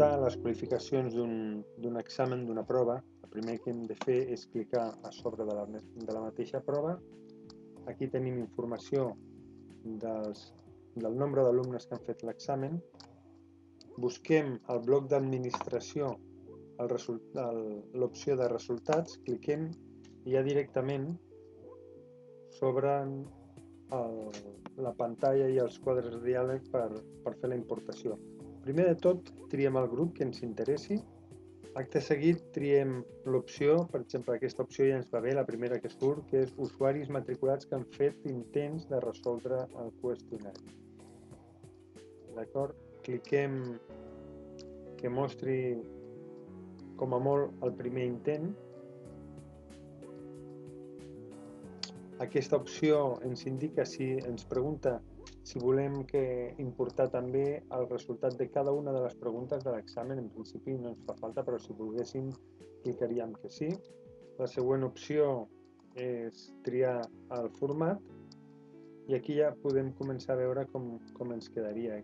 importar les qualificacions d'un examen, d'una prova, el primer que hem de fer és clicar a sobre de la mateixa prova. Aquí tenim informació del nombre d'alumnes que han fet l'examen. Busquem al bloc d'administració l'opció de resultats, cliquem i ja directament s'obren la pantalla i els quadres de diàleg per fer la importació. Primer de tot, triem el grup que ens interessi. Acte seguit, triem l'opció, per exemple, aquesta opció ja ens va bé, la primera que surt, que és usuaris matriculats que han fet intents de resoldre el qüestionari. D'acord? Cliquem que mostri com a molt el primer intent. Aquesta opció ens indica, ens pregunta si volem importar també el resultat de cada una de les preguntes de l'examen. En principi no ens fa falta, però si volguéssim clicaríem que sí. La següent opció és triar el format i aquí ja podem començar a veure com ens quedaria.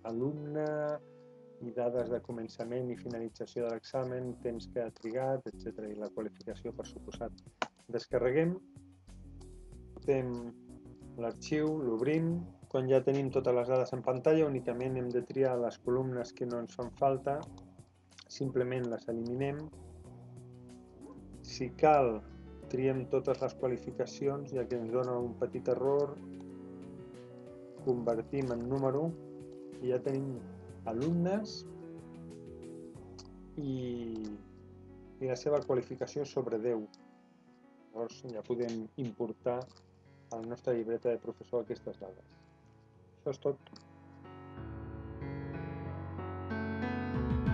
Alumne i dades de començament i finalització de l'examen, temps que ha trigat, etc. I la qualificació, per suposat. Descarreguem, portem l'arxiu, l'obrim. Quan ja tenim totes les dades en pantalla, únicament hem de triar les columnes que no ens fan falta, simplement les eliminem. Si cal, triem totes les qualificacions, ja que ens dona un petit error, convertim en número i ja tenim alumnes i la seva qualificació sobre 10. Llavors ja podem importar a la nostra llibreta de professor aquestes dades. Això és tot.